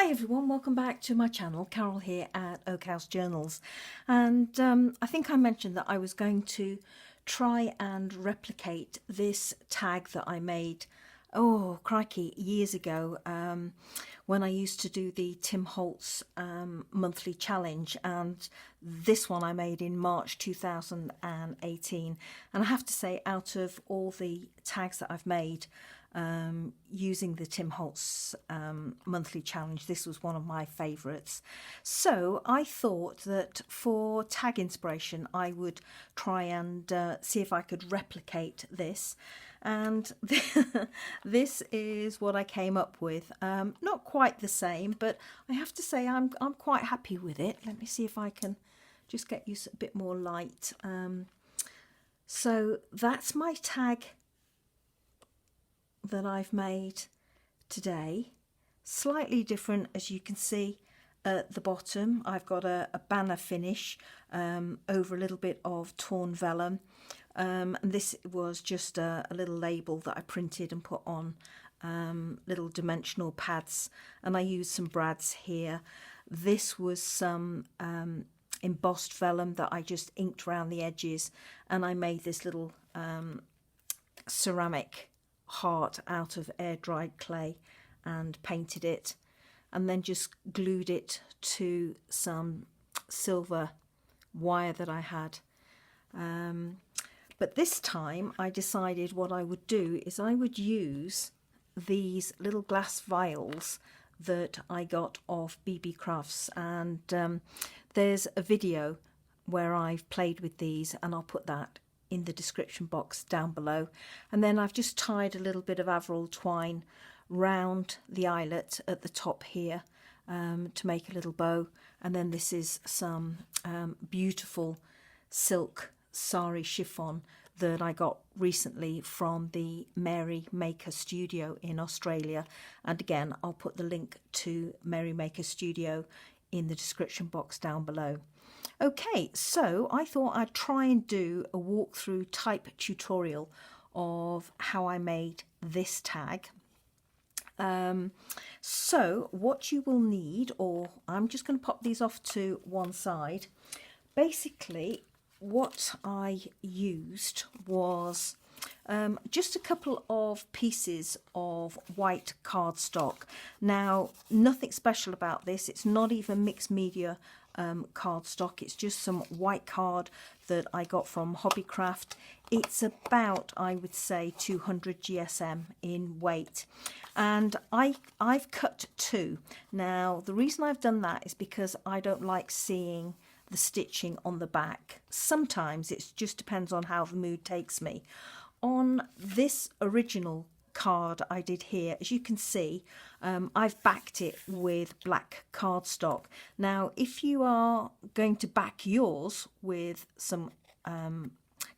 Hi everyone, welcome back to my channel. Carol here at Oak House Journals, and I think I mentioned that I was going to try and replicate this tag that I made, oh crikey, years ago, when I used to do the Tim Holtz monthly challenge, and this one I made in March 2018. And I have to say, out of all the tags that I've made using the Tim Holtz monthly challenge, this was one of my favourites. So I thought that for tag inspiration I would try and see if I could replicate this, and this is what I came up with. Not quite the same, but I have to say I'm quite happy with it. Let me see if I can just get you a bit more light. So that's my tag that I've made today. Slightly different, as you can see at the bottom. I've got a banner finish over a little bit of torn vellum, and this was just a little label that I printed and put on little dimensional pads, and I used some brads here. This was some embossed vellum that I just inked around the edges, and I made this little ceramic heart out of air dried clay and painted it, and then just glued it to some silver wire that I had. But this time I decided what I would do is I would use these little glass vials that I got off BB Crafts, and there's a video where I've played with these, and I'll put that in the description box down below. And then I've just tied a little bit of Averyl twine round the eyelet at the top here to make a little bow. And then this is some beautiful silk sari chiffon that I got recently from the Mary Maker Studio in Australia. And again, I'll put the link to Mary Maker Studio in the description box down below. Okay, so I thought I'd try and do a walkthrough type tutorial of how I made this tag. So what you will need, or I'm just going to pop these off to one side. Basically, what I used was just a couple of pieces of white cardstock. Now, nothing special about this. It's not even mixed media cardstock. It's just some white card that I got from Hobbycraft. It's about, I would say, 200 GSM in weight, and I've cut two. Now, the reason I've done that is because I don't like seeing the stitching on the back. Sometimes it just depends on how the mood takes me. On this original card I did here, as you can see, I've backed it with black cardstock. Now, if you are going to back yours with some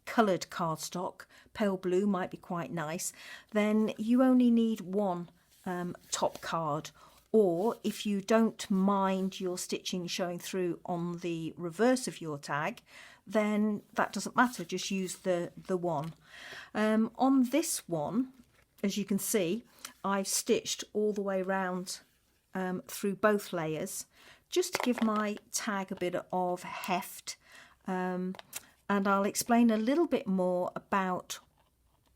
coloured cardstock, pale blue might be quite nice, then you only need one top card. Or if you don't mind your stitching showing through on the reverse of your tag, then that doesn't matter, just use the one. On this one, as you can see, I've stitched all the way around through both layers, just to give my tag a bit of heft, and I'll explain a little bit more about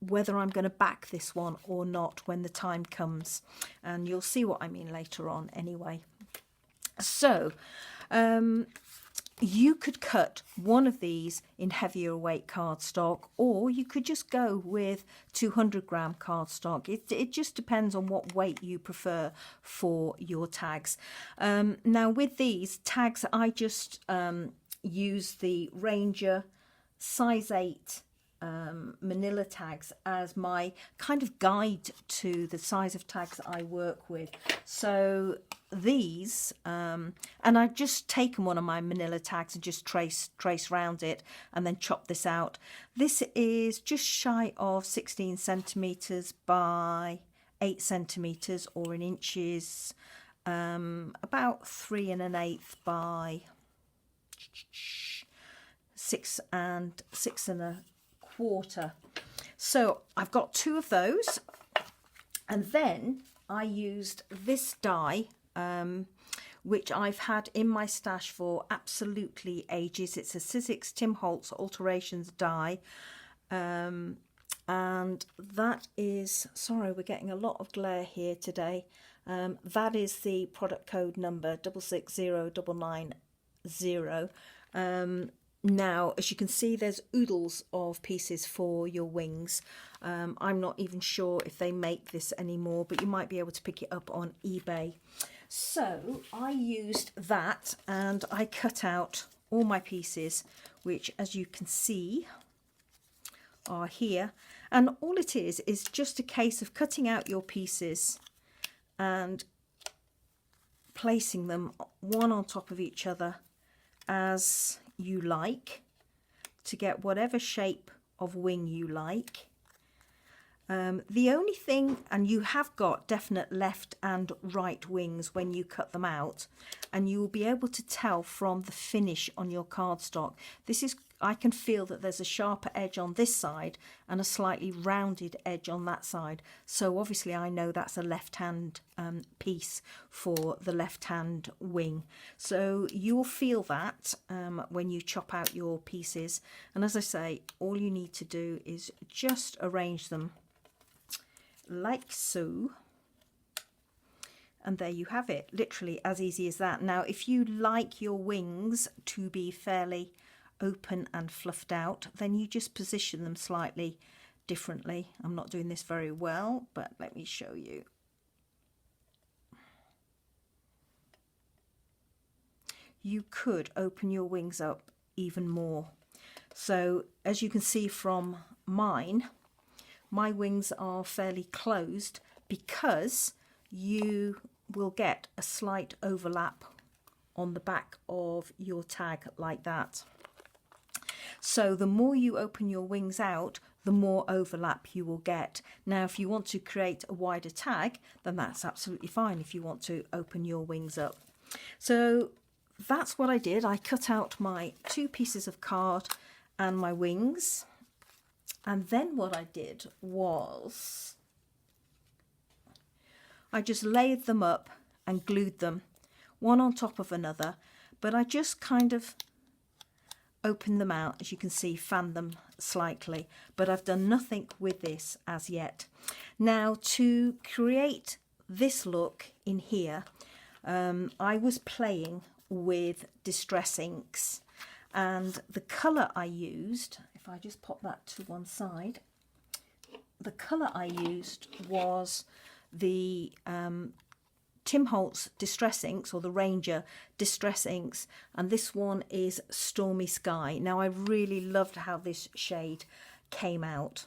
whether I'm going to back this one or not when the time comes, and you'll see what I mean later on anyway. So you could cut one of these in heavier weight cardstock, or you could just go with 200 gram cardstock. It just depends on what weight you prefer for your tags. Now, with these tags, I just use the Ranger size 8 manila tags as my kind of guide to the size of tags I work with. So these, and I've just taken one of my manila tags and just trace round it and then chop this out. This is just shy of 16 centimeters by 8 centimeters, or in inches, about 3 1/8 by 6 1/4. So I've got two of those, and then I used this die which I've had in my stash for absolutely ages. It's a Sizzix Tim Holtz Alterations die. And that is, sorry, we're getting a lot of glare here today. That is the product code number 660990. Now, as you can see, there's oodles of pieces for your wings. I'm not even sure if they make this anymore, but you might be able to pick it up on eBay. So I used that and I cut out all my pieces, which, as you can see, are here. And all it is just a case of cutting out your pieces and placing them one on top of each other as you like to get whatever shape of wing you like. The only thing, and you have got definite left and right wings when you cut them out, and you will be able to tell from the finish on your cardstock. This is, I can feel that there's a sharper edge on this side and a slightly rounded edge on that side. So obviously I know that's a left-hand piece for the left-hand wing. So you'll feel that when you chop out your pieces. And as I say, all you need to do is just arrange them like so, and there you have it, literally as easy as that. Now, if you like your wings to be fairly open and fluffed out, then you just position them slightly differently. I'm not doing this very well, but let me show you. You could open your wings up even more. So as you can see from mine, my wings are fairly closed because you will get a slight overlap on the back of your tag like that. So the more you open your wings out, the more overlap you will get. Now, if you want to create a wider tag, then that's absolutely fine if you want to open your wings up. So that's what I did. I cut out my 2 pieces of card and my wings. And then what I did was I just layered them up and glued them one on top of another, but I just kind of opened them out, as you can see, fanned them slightly, but I've done nothing with this as yet. Now, to create this look in here, I was playing with Distress inks, and the colour I used, if I just pop that to one side, the colour I used was the Tim Holtz Distress inks, or the Ranger Distress inks, and this one is Stormy Sky. Now, I really loved how this shade came out,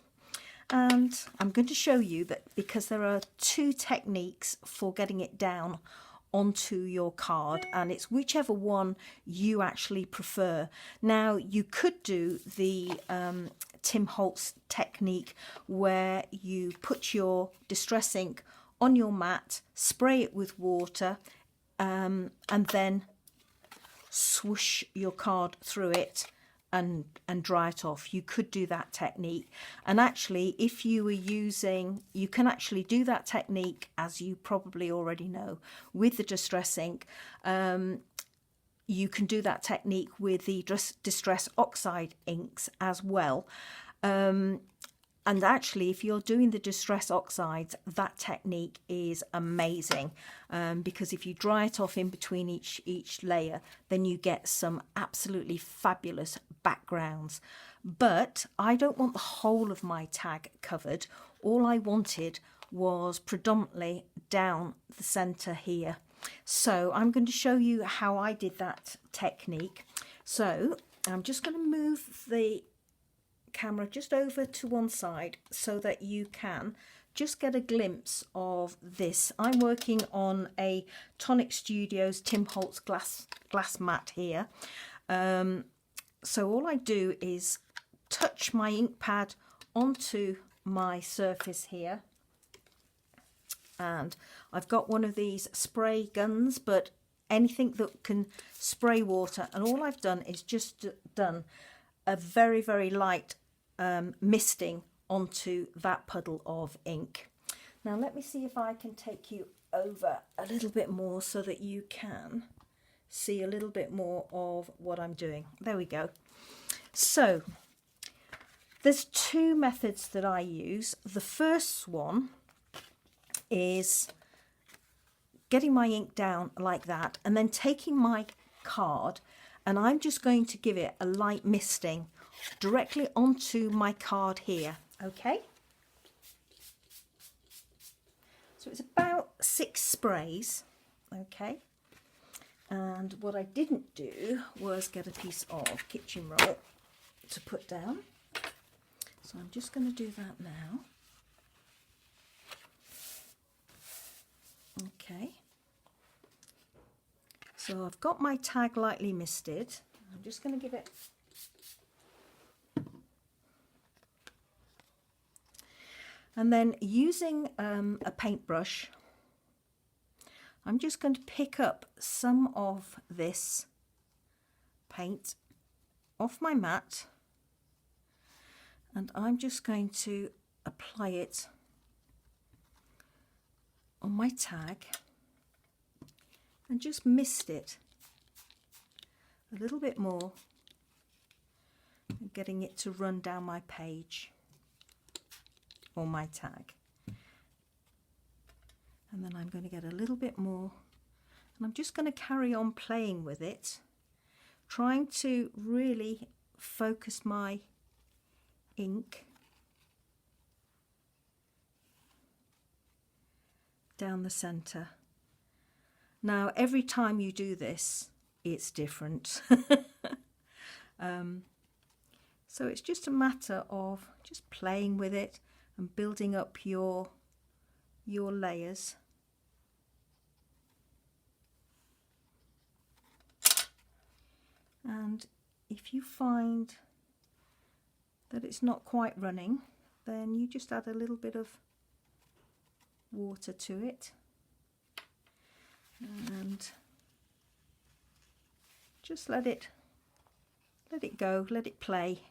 and I'm going to show you that because there are 2 techniques for getting it down onto your card, and it's whichever one you actually prefer. Now, you could do the Tim Holtz technique where you put your Distress ink on your mat, spray it with water, and then swoosh your card through it and dry it off. You could do that technique, and actually, if you were using, you can actually do that technique, as you probably already know, with the Distress ink. You can do that technique with the Distress Oxide inks as well. And actually, if you're doing the Distress Oxides, that technique is amazing, because if you dry it off in between each layer, then you get some absolutely fabulous backgrounds. But I don't want the whole of my tag covered. All I wanted was predominantly down the centre here. So I'm going to show you how I did that technique. So I'm just going to move the camera just over to one side so that you can just get a glimpse of this. I'm working on a Tonic Studios Tim Holtz glass mat here. So all I do is touch my ink pad onto my surface here, and I've got one of these spray guns, but anything that can spray water, and all I've done is just done a very, very light misting onto that puddle of ink. Now let me see if I can take you over a little bit more so that you can see a little bit more of what I'm doing. There we go. So there's two methods that I use. The first one is getting my ink down like that and then taking my card, and I'm just going to give it a light misting directly onto my card here. Okay, so it's about 6 sprays. Okay, and what I didn't do was get a piece of kitchen roll to put down, so I'm just going to do that now. Okay, so I've got my tag lightly misted. I'm just going to give it and then using a paintbrush, I'm just going to pick up some of this paint off my mat, and I'm just going to apply it on my tag and just mist it a little bit more, getting it to run down my page or my tag. And then I'm going to get a little bit more, and I'm just going to carry on playing with it, trying to really focus my ink down the center. Now every time you do this it's different. So it's just a matter of just playing with it and building up your layers. And if you find that it's not quite running, then you just add a little bit of water to it and just let it go, let it play.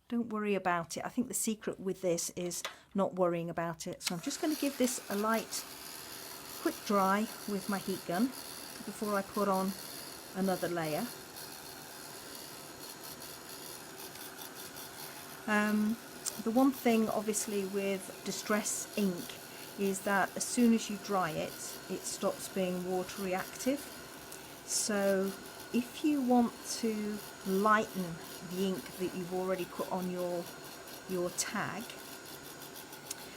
Don't worry about it. I think the secret with this is not worrying about it. So I'm just going to give this a light quick dry with my heat gun before I put on another layer. The one thing obviously with Distress ink is that as soon as you dry it, it stops being water reactive. So if you want to lighten the ink that you've already put on your tag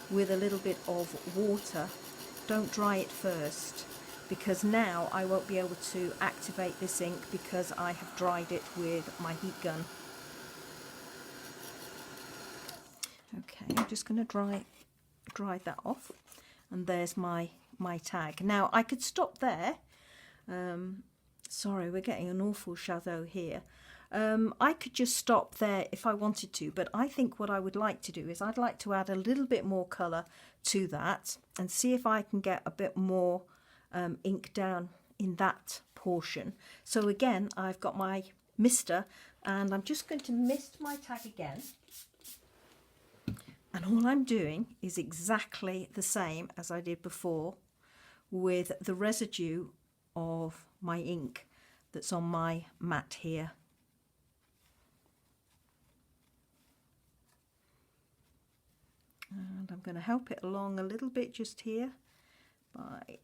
with a little bit of water, don't dry it first, because now I won't be able to activate this ink because I have dried it with my heat gun. Okay, I'm just going to dry that off, and there's my tag. Now I could stop there. Sorry, we're getting an awful shadow here. I could just stop there if I wanted to, but I think what I would like to do is I'd like to add a little bit more colour to that and see if I can get a bit more ink down in that portion. So again, I've got my mister and I'm just going to mist my tag again. And all I'm doing is exactly the same as I did before with the residue of my ink that's on my mat here. And I'm going to help it along a little bit just here by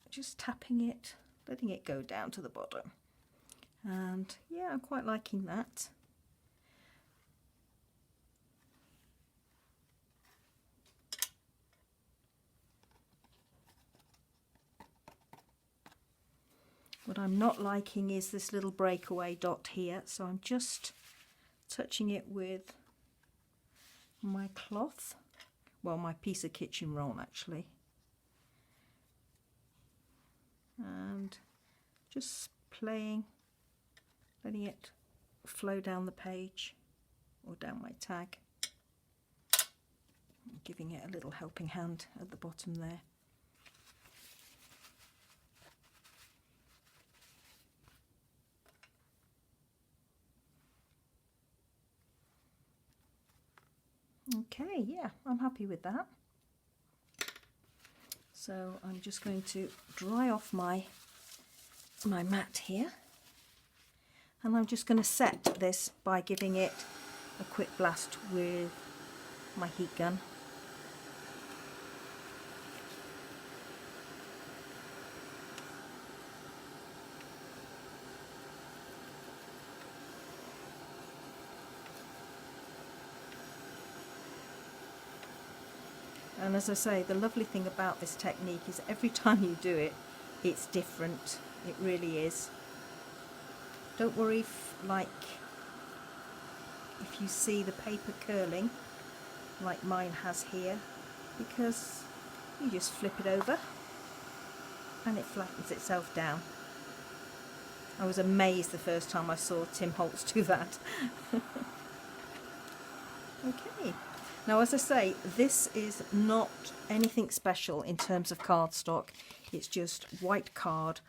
just tapping it, letting it go down to the bottom. And yeah, I'm quite liking that. What I'm not liking is this little breakaway dot here, so I'm just touching it with my cloth, well, my piece of kitchen roll actually, and just playing, letting it flow down the page or down my tag, giving it a little helping hand at the bottom there. Okay, yeah, I'm happy with that. So I'm just going to dry off my mat here, and I'm just going to set this by giving it a quick blast with my heat gun. And as I say, the lovely thing about this technique is every time you do it, it's different. It really is. Don't worry if you see the paper curling like mine has here, because you just flip it over and it flattens itself down. I was amazed the first time I saw Tim Holtz do that. Okay. Now, as I say, this is not anything special in terms of cardstock. It's just white card.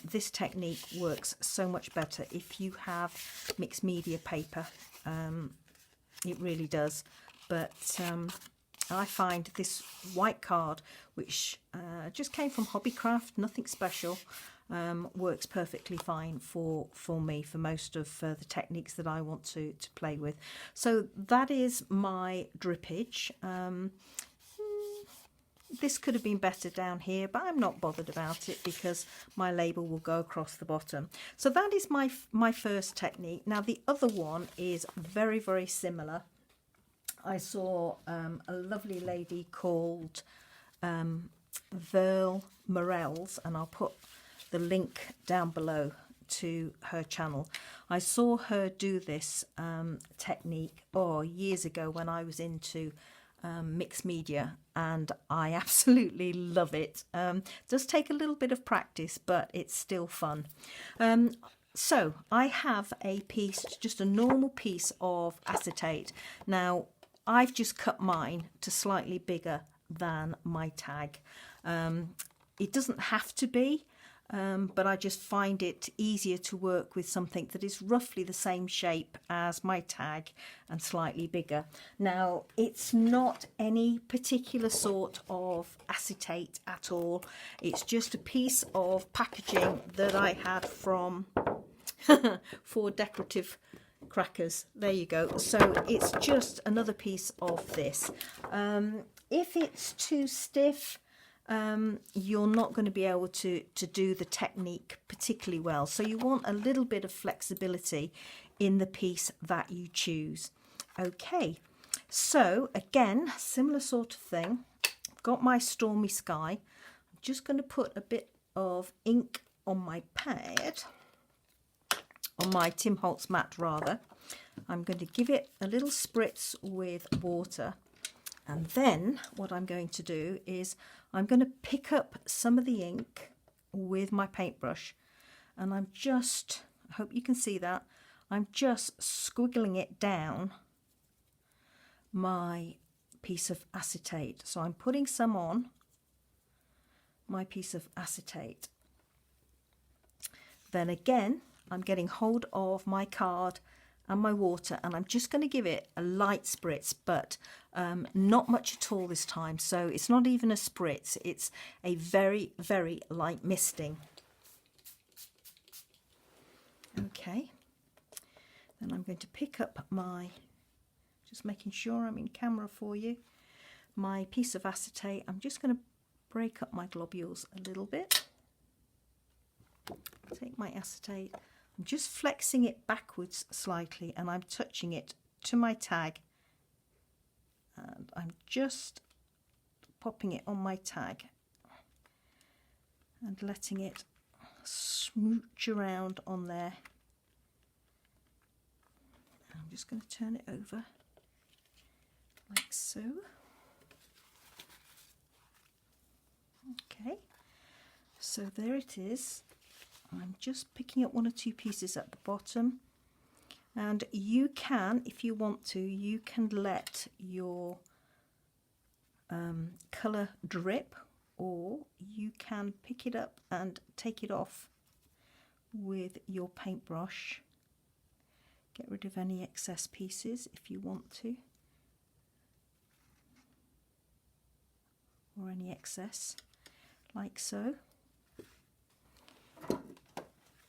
This technique works so much better if you have mixed media paper. It really does. But I find this white card, which just came from Hobbycraft, nothing special, works perfectly fine for me, for most of the techniques that I want to play with. So that is my dripage. This could have been better down here, but I'm not bothered about it because my label will go across the bottom. So that is my first technique. Now the other one is very, very similar. I saw a lovely lady called Veerle Morrels, and I'll put the link down below to her channel. I saw her do this technique years ago when I was into mixed media, and I absolutely love it. Does take a little bit of practice, but it's still fun. So I have a piece, just a normal piece of acetate. Now I've just cut mine to slightly bigger than my tag. It doesn't have to be, but I just find it easier to work with something that is roughly the same shape as my tag and slightly bigger. Now, it's not any particular sort of acetate at all. It's just a piece of packaging that I had from for decorative crackers. There you go. So it's just another piece of this. If it's too stiff, you're not going to be able to do the technique particularly well. So you want a little bit of flexibility in the piece that you choose. Okay, so again, similar sort of thing. Got my Stormy Sky. I'm just going to put a bit of ink on my pad, on my Tim Holtz mat rather. I'm going to give it a little spritz with water, and then what I'm going to do is I'm going to pick up some of the ink with my paintbrush, and I'm just, I hope you can see that, I'm just squiggling it down my piece of acetate. So I'm putting some on my piece of acetate. Then again, I'm getting hold of my card and my water, and I'm just going to give it a light spritz, but not much at all this time. So it's not even a spritz, it's a very, very light misting. Okay, then I'm going to pick up my, just making sure I'm in camera for you, my piece of acetate. I'm just going to break up my globules a little bit. Take my acetate, I'm just flexing it backwards slightly, and I'm touching it to my tag, and I'm just popping it on my tag and letting it smooch around on there. I'm just going to turn it over like so. Okay, so there it is. I'm just picking up one or two pieces at the bottom, and you can, if you want to, you can let your colour drip, or you can pick it up and take it off with your paintbrush. Get rid of any excess pieces if you want to, or any excess. like so,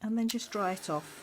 and then just dry it off.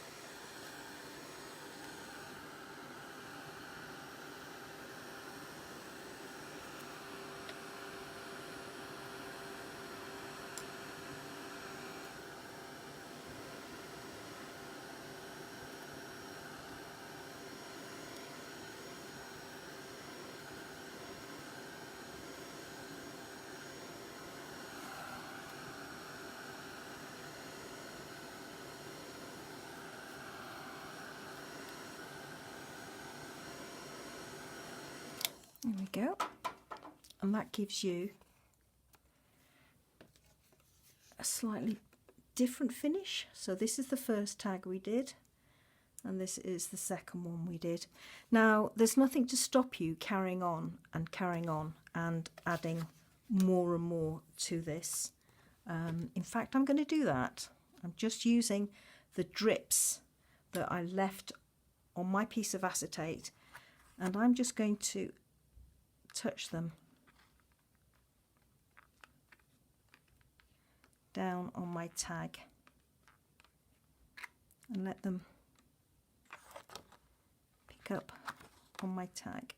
There we go, and that gives you a slightly different finish. So this is the first tag we did, and this is the second one we did. Now there's nothing to stop you carrying on and adding more and more to this. In fact, I'm going to do that. I'm just using the drips that I left on my piece of acetate, and I'm just going to touch them down on my tag and let them pick up on my tag.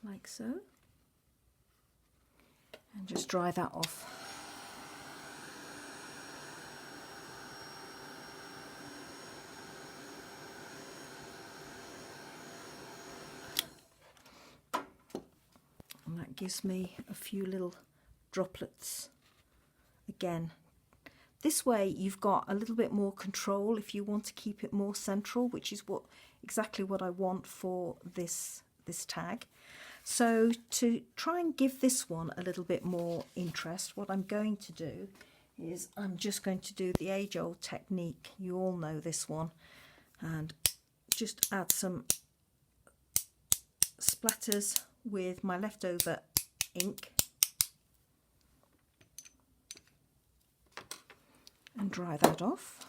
Like so, and just dry that off. And that gives me a few little droplets again. This way you've got a little bit more control if you want to keep it more central, which is exactly what I want for this tag. So to try and give this one a little bit more interest, what I'm going to do is I'm just going to do the age-old technique. You all know this one, and just add some splatters with my leftover ink and dry that off.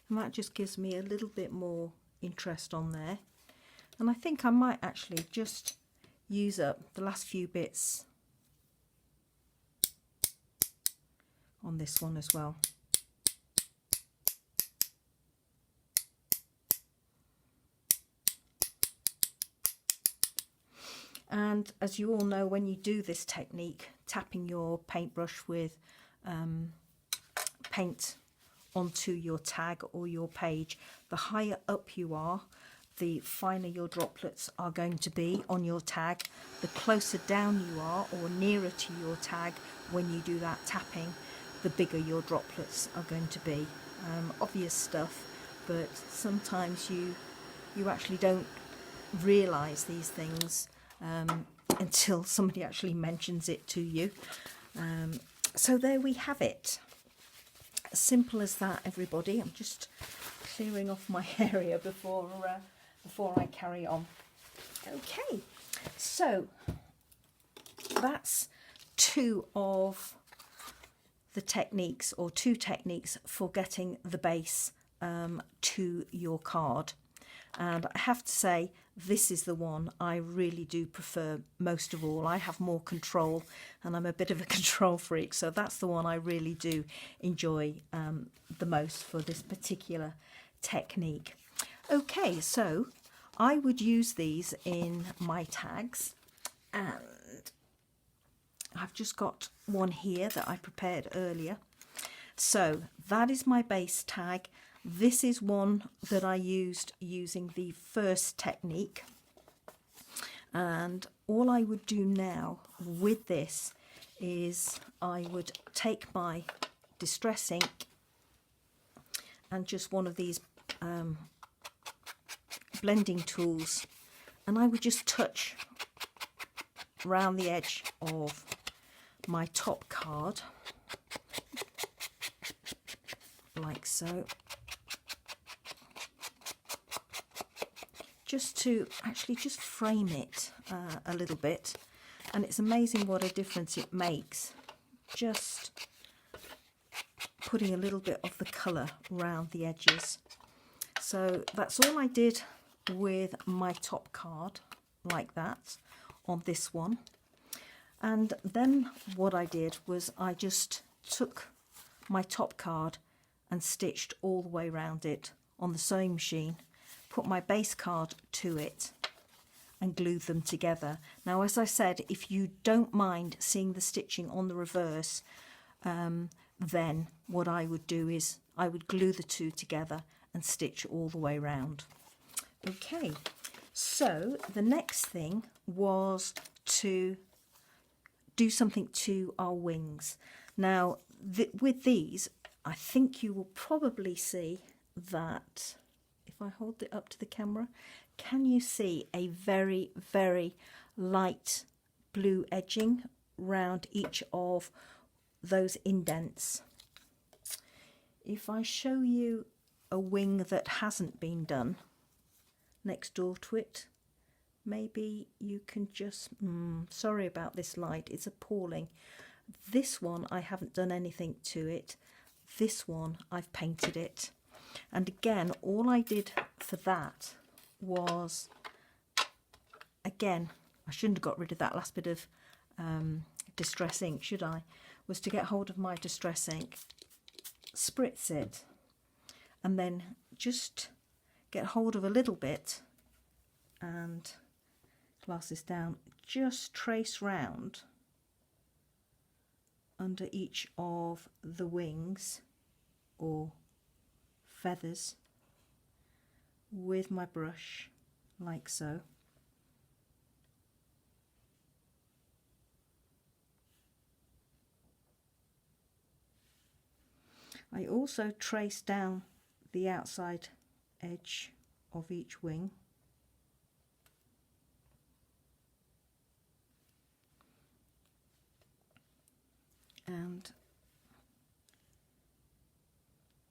And that just gives me a little bit more interest on there. And I think I might actually just use up the last few bits on this one as well. And as you all know, when you do this technique, tapping your paintbrush with paint onto your tag or your page, the higher up you are, the finer your droplets are going to be on your tag. The closer down you are or nearer to your tag when you do that tapping, the bigger your droplets are going to be. Obvious stuff, but sometimes you actually don't realise these things until somebody actually mentions it to you. So there we have it. As simple as that, everybody. I'm just clearing off my area before I carry on. Okay, so that's two techniques for getting the base to your card. And I have to say, this is the one I really do prefer most of all. I have more control, and I'm a bit of a control freak, so that's the one I really do enjoy the most for this particular technique. Okay, so I would use these in my tags, and I've just got one here that I prepared earlier. So that is my base tag. This is one that I used using the first technique, and all I would do now with this is I would take my Distress ink and just one of these blending tools, and I would just touch around the edge of my top card like so, just to actually just frame it a little bit. And it's amazing what a difference it makes, just putting a little bit of the colour around the edges. So that's all I did with my top card, like that, on this one. And then what I did was I just took my top card and stitched all the way around it on the sewing machine, put my base card to it and glued them together. Now, as I said, if you don't mind seeing the stitching on the reverse, then what I would do is I would glue the two together and stitch all the way around. Okay, so the next thing was to do something to our wings. Now, with these, I think you will probably see that, if I hold it up to the camera, can you see a very, very light blue edging round each of those indents? If I show you a wing that hasn't been done next door to it, maybe you can just, sorry about this light, it's appalling. This one I haven't done anything to it. This one I've painted it. And again, all I did for that was, again, I shouldn't have got rid of that last bit of Distress ink, should I? Was to get hold of my Distress ink, spritz it, and then just get hold of a little bit and glass this down, just trace round under each of the wings or feathers with my brush, like so. I also trace down the outside edge of each wing. And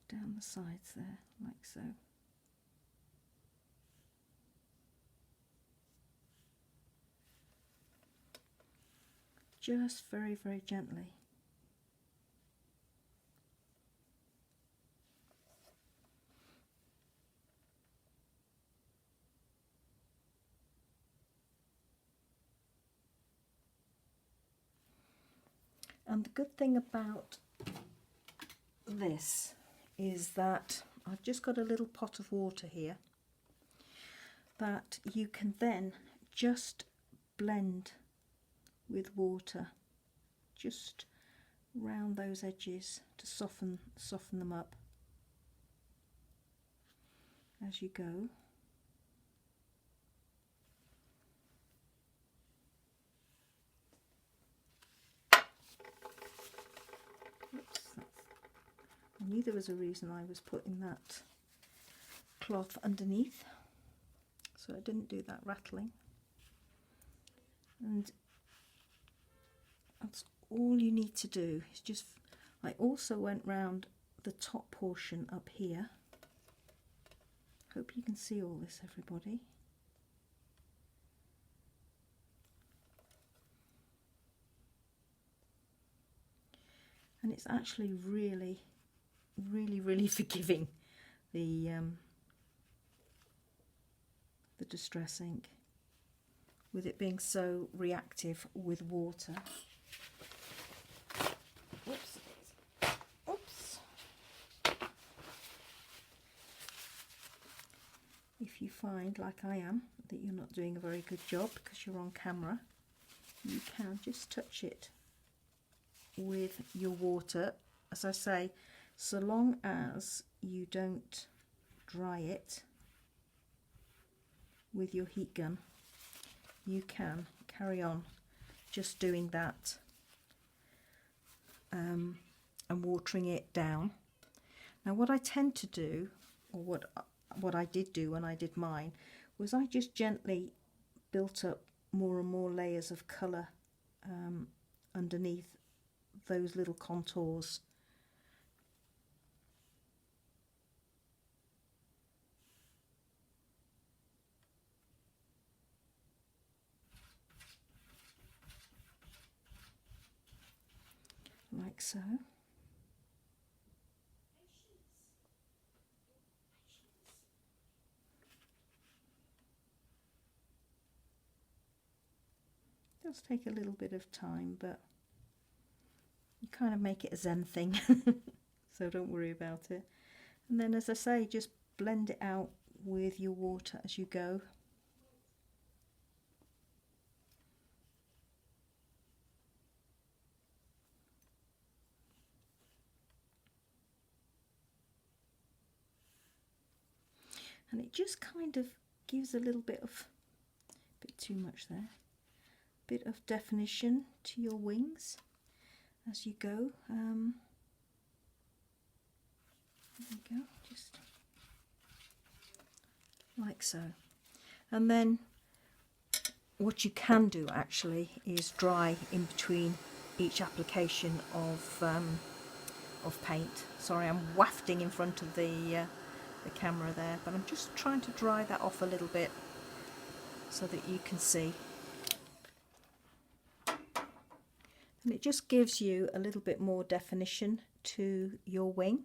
down the sides there, like so. Just very, very gently. And the good thing about this is that I've just got a little pot of water here that you can then just blend with water just round those edges to soften them up as you go. I knew there was a reason I was putting that cloth underneath, so I didn't do that rattling. And that's all you need to do. Is just, I also went round the top portion up here. Hope you can see all this, everybody. And it's actually really, really forgiving, the Distress ink, with it being so reactive with water. Oops. Oops. If you find, like I am, that you're not doing a very good job because you're on camera, you can just touch it with your water, as I say, so long as you don't dry it with your heat gun, you can carry on just doing that and watering it down. Now what I tend to do, or what I did do when I did mine, was I just gently built up more and more layers of colour underneath those little contours. like so. It does take a little bit of time, but you kind of make it a Zen thing, so don't worry about it. And then, as I say, just blend it out with your water as you go. And it just kind of gives a little bit of, a bit too much there, bit of definition to your wings as you go. There we go, just like so. And then what you can do actually is dry in between each application of paint. Sorry, I'm wafting in front of the camera there, but I'm just trying to dry that off a little bit so that you can see. And it just gives you a little bit more definition to your wing.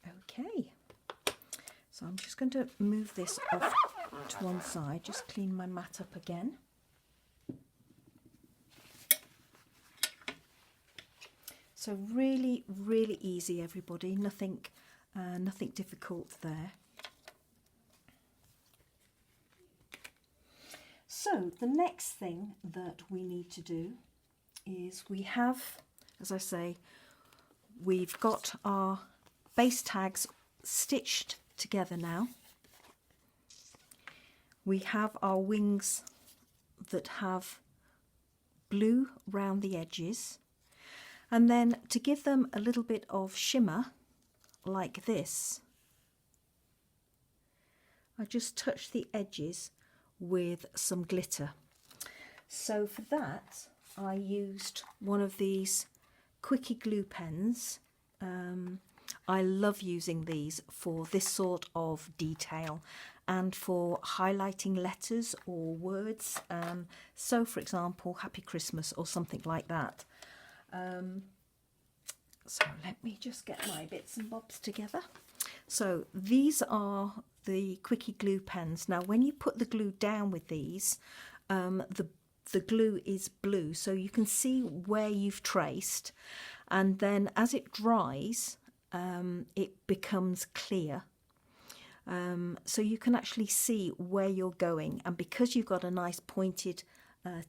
Okay, so I'm just going to move this off to one side, just clean my mat up again. So really, really easy, everybody. Nothing difficult there. So the next thing that we need to do is we have, as I say, we've got our base tags stitched together now. We have our wings that have blue round the edges, and then to give them a little bit of shimmer like this, I just touch the edges with some glitter. So for that I used one of these quickie glue pens. I love using these for this sort of detail and for highlighting letters or words. So for example, Happy Christmas or something like that. So let me just get my bits and bobs together. So these are the quickie glue pens. Now when you put the glue down with these, the glue is blue, so you can see where you've traced, and then as it dries it becomes clear, so you can actually see where you're going, and because you've got a nice pointed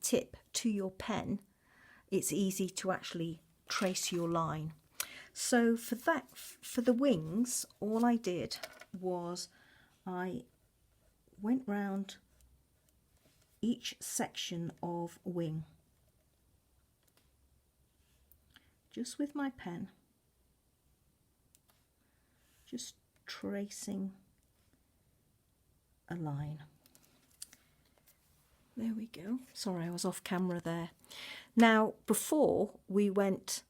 tip to your pen, it's easy to actually trace your line. So for that, for the wings, all I did was I went round each section of wing just with my pen, just tracing a line. There we go. Sorry, I was off camera there. Now before we went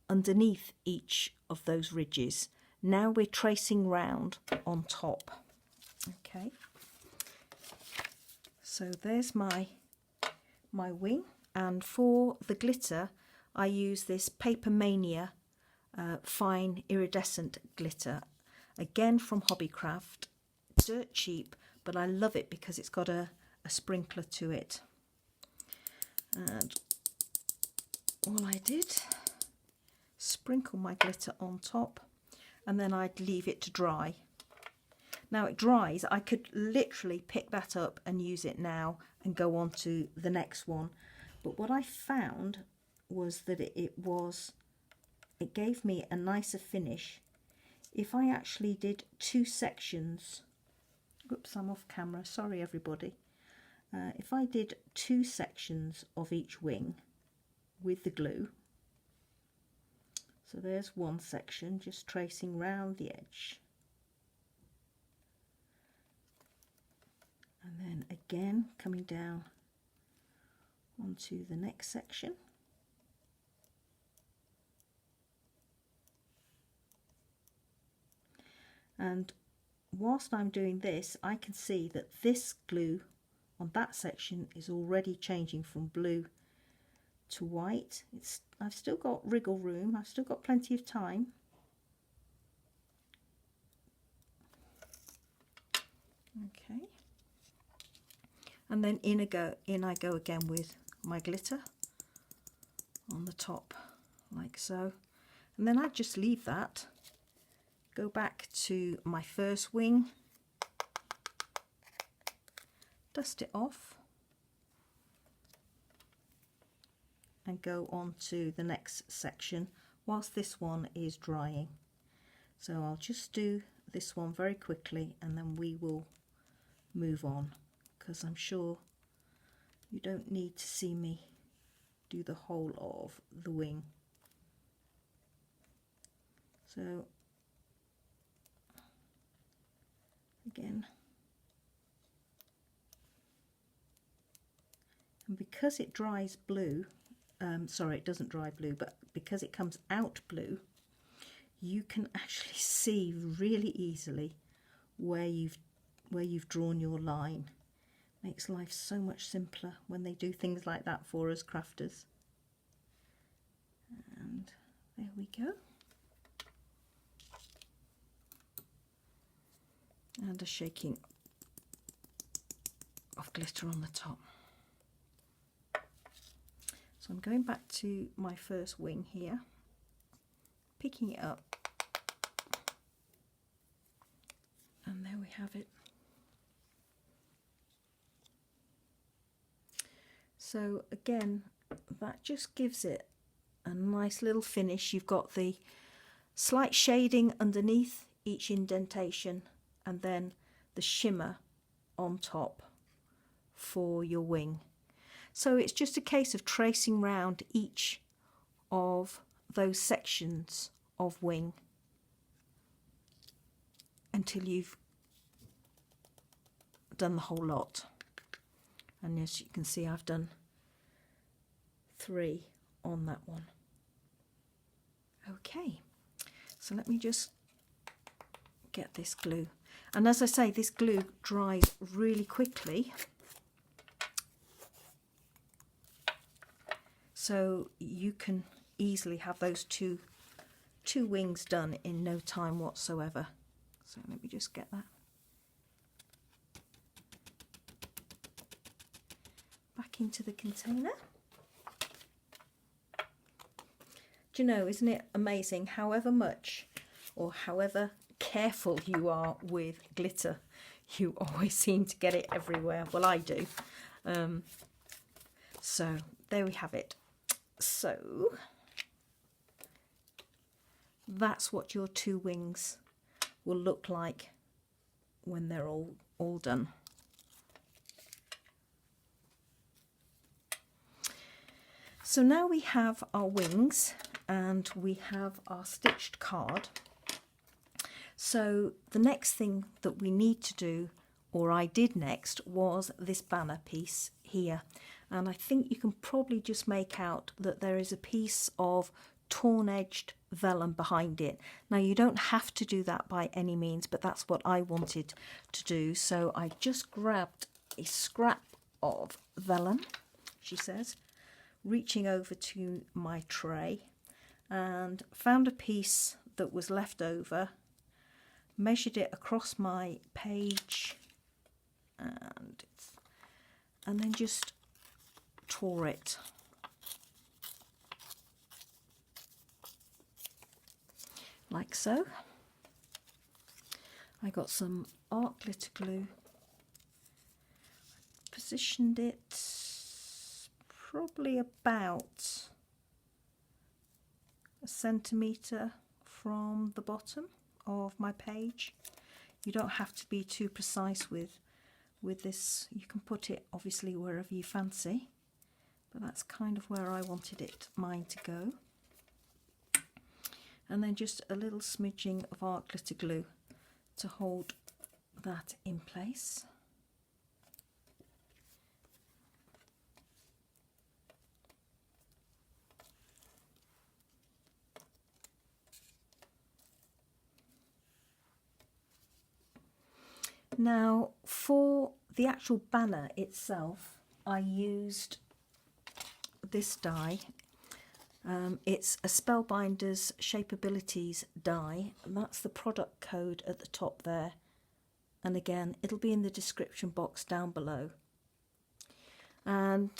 underneath each of those ridges, now we're tracing round on top. Okay, so there's my wing, and for the glitter I use this Paper Mania fine iridescent glitter, again from Hobbycraft, dirt cheap, but I love it because it's got a sprinkler to it. And all I did, sprinkle my glitter on top, and then I'd leave it to dry. Now it dries, I could literally pick that up and use it now and go on to the next one, but what I found was that it gave me a nicer finish if I actually did two sections. Oops, I'm off camera, sorry everybody. If I did two sections of each wing with the glue, so there's one section, just tracing round the edge, and then again coming down onto the next section, and whilst I'm doing this I can see that this glue on that section is already changing from blue to white. I've still got wriggle room, I've still got plenty of time. Okay, and then in I go again with my glitter on the top, like so. And then I just leave that, go back to my first wing, dust it off, and go on to the next section whilst this one is drying. So I'll just do this one very quickly and then we will move on, because I'm sure you don't need to see me do the whole of the wing. So again, and because it dries blue, sorry, it doesn't dry blue, but because it comes out blue, you can actually see really easily where you've drawn your line. Makes life so much simpler when they do things like that for us crafters. And there we go. And a shaking of glitter on the top. So I'm going back to my first wing here, picking it up, and there we have it. So again, that just gives it a nice little finish. You've got the slight shading underneath each indentation and then the shimmer on top for your wing. So it's just a case of tracing round each of those sections of wing until you've done the whole lot. And as you can see, I've done 3 on that one. Okay, so let me just get this glue. And as I say, this glue dries really quickly. So you can easily have those two wings done in no time whatsoever. So let me just get that back into the container. Do you know, isn't it amazing, however much or however careful you are with glitter, you always seem to get it everywhere. Well, I do. So there we have it. So that's what your 2 wings will look like when they're all done. So now we have our wings and we have our stitched card. So the next thing that we need to do, or I did next, was this banner piece here. And I think you can probably just make out that there is a piece of torn-edged vellum behind it. Now you don't have to do that by any means, but that's what I wanted to do. So I just grabbed a scrap of vellum, she says, reaching over to my tray, and found a piece that was left over, measured it across my page, and then just tore it. Like so. I got some art glitter glue, positioned it probably about a centimetre from the bottom of my page. You don't have to be too precise with this. You can put it obviously wherever you fancy, but that's kind of where I wanted mine to go. And then just a little smidging of art glitter glue to hold that in place. Now for the actual banner itself, I used this die. It's a Spellbinders Shapeabilities die, and that's the product code at the top there. And again, it'll be in the description box down below. And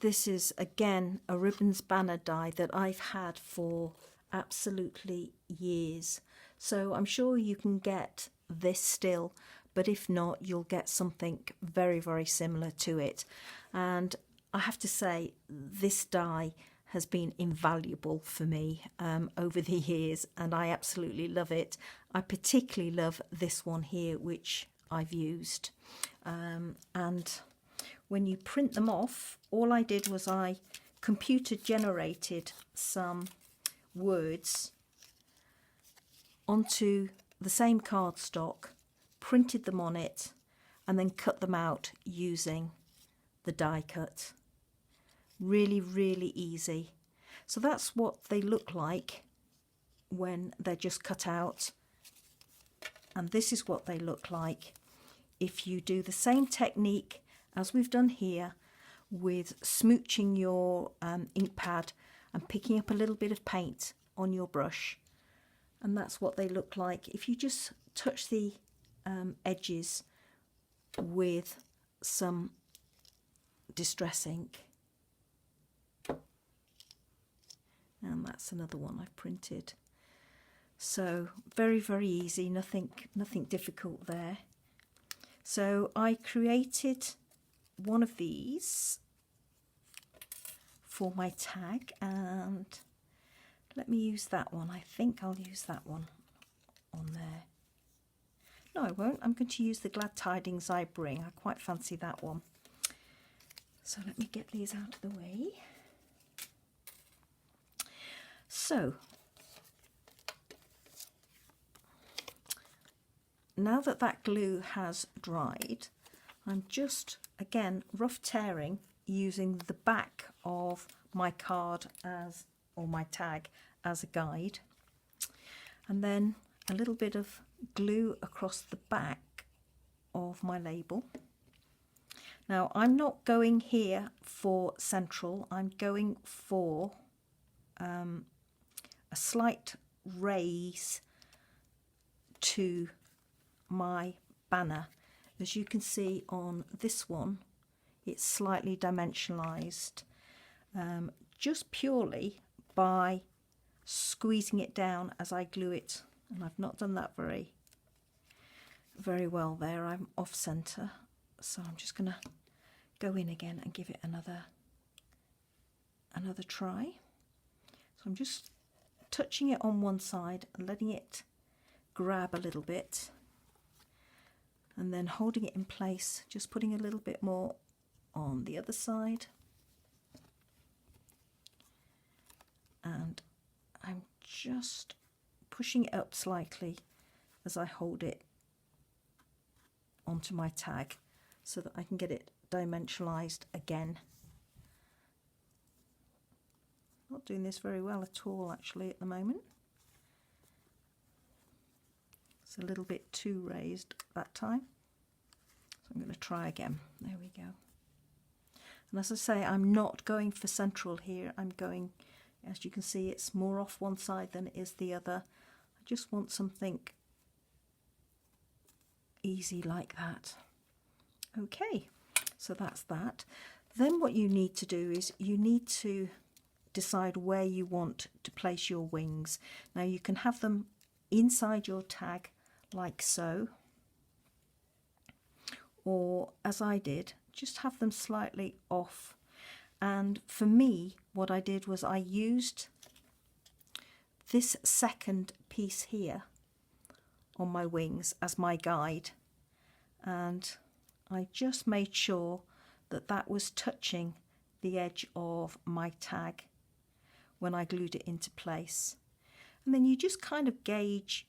this is again a ribbons banner die that I've had for absolutely years. So I'm sure you can get this still, but if not, you'll get something very, very similar to it. And I have to say, this die has been invaluable for me over the years, and I absolutely love it. I particularly love this one here, which I've used. And when you print them off, all I did was I computer generated some words onto the same cardstock, printed them on it, and then cut them out using the die cut. Really, really easy. So that's what they look like when they're just cut out. And this is what they look like if you do the same technique as we've done here with smooching your ink pad and picking up a little bit of paint on your brush. And that's what they look like if you just touch the edges with some Distress ink. And that's another one I've printed. So very, very easy, nothing difficult there. So I created one of these for my tag, and let me use that one. I think I'll use that one on there. No, I won't. I'm going to use the Glad Tidings I Bring. I quite fancy that one. So let me get these out of the way. So now that that glue has dried, I'm just again rough tearing using the back of my card or my tag as a guide, and then a little bit of glue across the back of my label. Now I'm not going here for central, I'm going for a slight raise to my banner. As you can see on this one, it's slightly dimensionalized just purely by squeezing it down as I glue it, and I've not done that very well there. I'm off center, so I'm just gonna go in again and give it another try. So I'm just touching it on one side and letting it grab a little bit, and then holding it in place, just putting a little bit more on the other side. And I'm just pushing it up slightly as I hold it onto my tag so that I can get it dimensionalized again. Not doing this very well at all actually at the moment. It's a little bit too raised that time. So I'm going to try again. There we go. And as I say, I'm not going for central here. I'm going, as you can see, it's more off one side than it is the other. I just want something easy like that. Okay, so that's that. Then what you need to do is you need to decide where you want to place your wings. Now you can have them inside your tag like so, or as I did, just have them slightly off. And for me, what I did was I used this second piece here on my wings as my guide, and I just made sure that that was touching the edge of my tag when I glued it into place. And then you just kind of gauge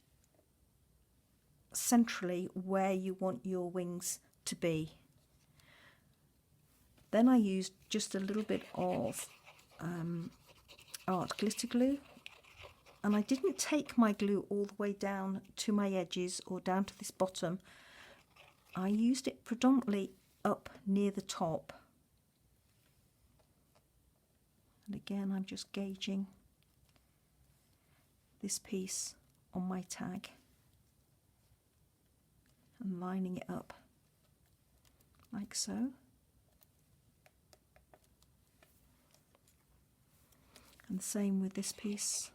centrally where you want your wings to be. Then I used just a little bit of art glitter glue, and I didn't take my glue all the way down to my edges or down to this bottom. I used it predominantly up near the top. And again, I'm just gauging this piece on my tag and lining it up like so. And same with this piece.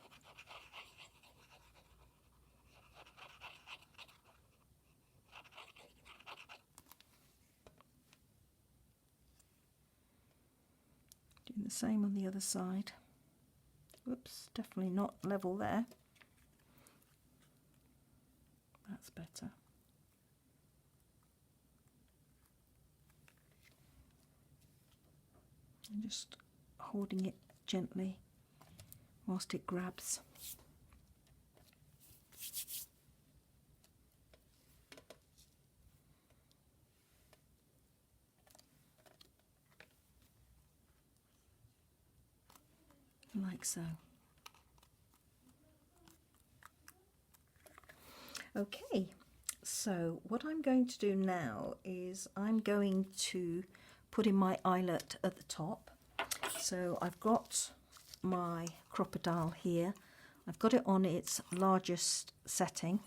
Doing the same on the other side. Whoops, definitely not level there. That's better. And just holding it gently whilst it grabs. Like so. Okay, so what I'm going to do now is I'm going to put in my eyelet at the top. So I've got my crocodile here. I've got it on its largest setting,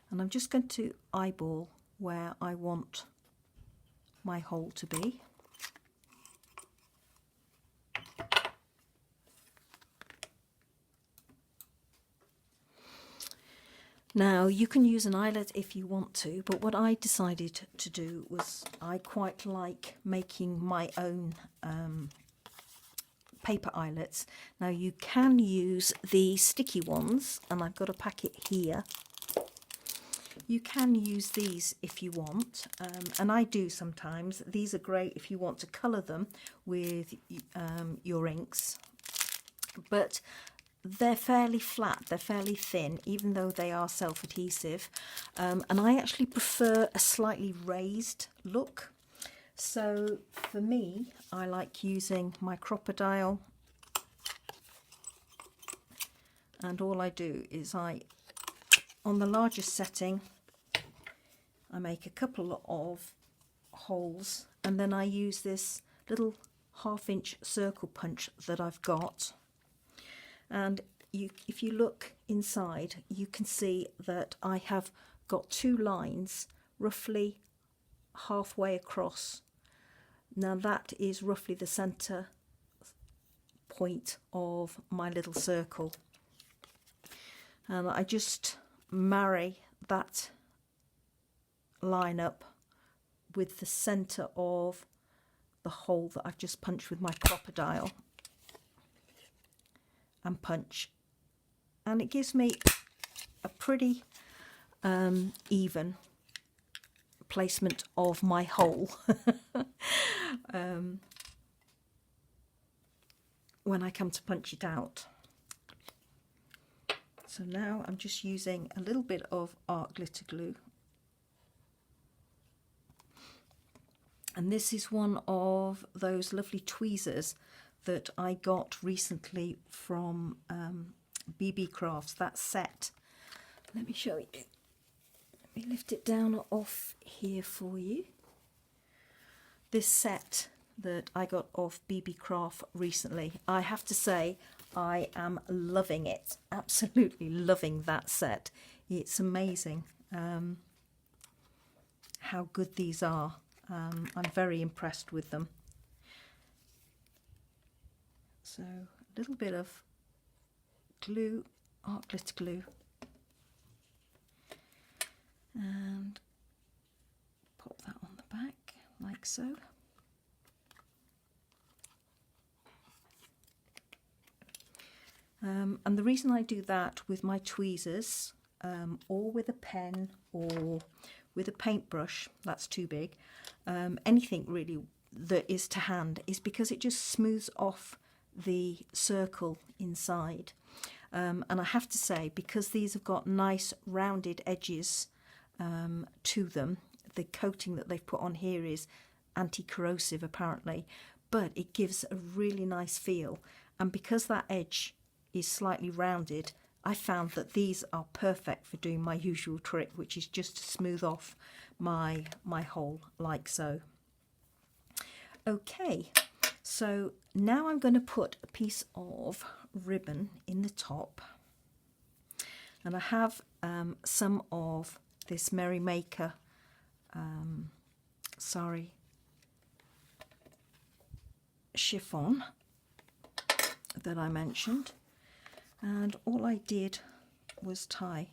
and I'm just going to eyeball where I want my hole to be. Now you can use an eyelet if you want to, but what I decided to do was I quite like making my own paper eyelets. Now you can use the sticky ones, and I've got a packet here. You can use these if you want, and I do sometimes. These are great if you want to colour them with your inks, but they're fairly flat, they're fairly thin, even though they are self-adhesive, and I actually prefer a slightly raised look. So for me, I like using my crocodile, and all I do is on the largest setting, I make a couple of holes, and then I use this little 1/2 inch circle punch that I've got. And if you look inside, you can see that I have got 2 lines roughly halfway across. Now that is roughly the centre point of my little circle. And I just marry that line up with the centre of the hole that I've just punched with my crocodile. And punch, and it gives me a pretty even placement of my hole when I come to punch it out. So now I'm just using a little bit of art glitter glue, and this is one of those lovely tweezers that I got recently from BB Crafts, that set. Let me show you. Let me lift it down off here for you. This set that I got off BB Craft recently, I have to say I am loving it. Absolutely loving that set. It's amazing how good these are. I'm very impressed with them. So a little bit of glue, art glitter glue, and pop that on the back like so. And the reason I do that with my tweezers, or with a pen, or with a paintbrush, that's too big, anything really that is to hand, is because it just smooths off the circle inside. And I have to say, because these have got nice rounded edges to them, the coating that they've put on here is anti-corrosive apparently, but it gives a really nice feel. And because that edge is slightly rounded, I found that these are perfect for doing my usual trick, which is just to smooth off my hole like so. Okay, So now I'm going to put a piece of ribbon in the top, and I have some of this Merrymaker sari chiffon that I mentioned, and all I did was tie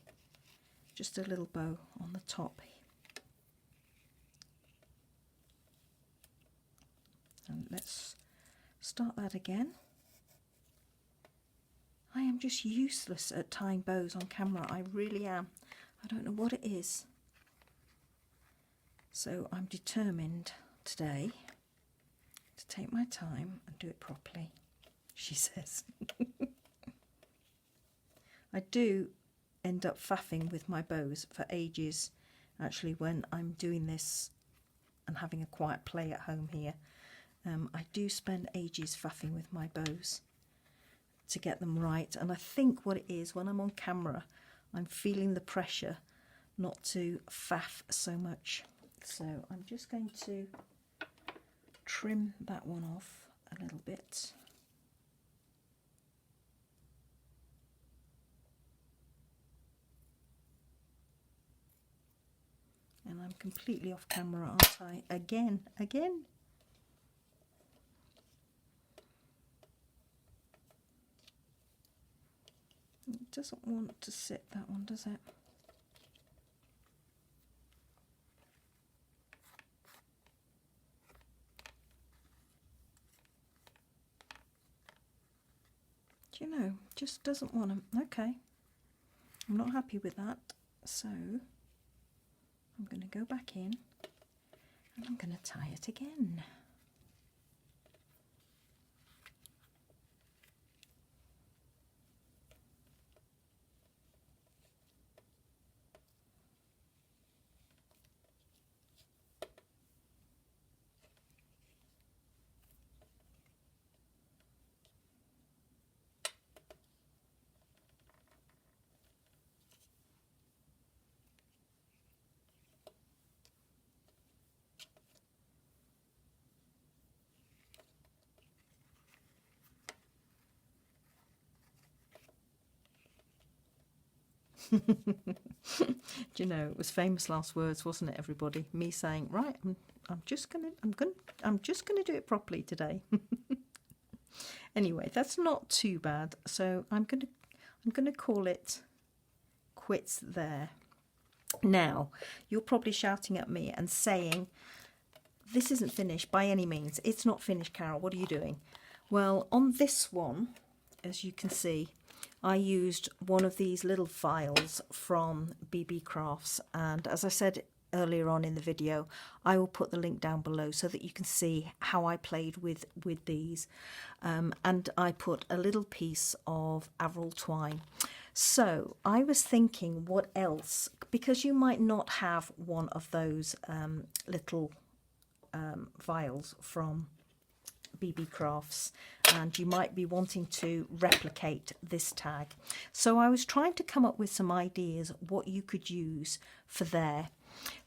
just a little bow on the top. And let's start that again. I am just useless at tying bows on camera, I really am. I don't know what it is. So I'm determined today to take my time and do it properly, she says. I do end up faffing with my bows for ages, actually, when I'm doing this and having a quiet play at home here. I do spend ages faffing with my bows to get them right, and I think what it is, when I'm on camera, I'm feeling the pressure not to faff so much. So I'm just going to trim that one off a little bit. And I'm completely off camera, aren't I? Again. It doesn't want to sit, that one, does it? Do you know, just doesn't want to. Okay, I'm not happy with that, so I'm going to go back in and I'm going to tie it again. Do you know, it was famous last words, wasn't it, everybody? Me saying, right, I'm just gonna do it properly today. Anyway, that's not too bad. So I'm gonna call it quits there. Now, you're probably shouting at me and saying, this isn't finished by any means. It's not finished, Carol. What are you doing? Well, on this one, as you can see, I used one of these little files from BB Crafts, and as I said earlier on in the video, I will put the link down below so that you can see how I played with these, and I put a little piece of Avril twine. So I was thinking, what else, because you might not have one of those little vials from BB Crafts, and you might be wanting to replicate this tag. So I was trying to come up with some ideas what you could use for there.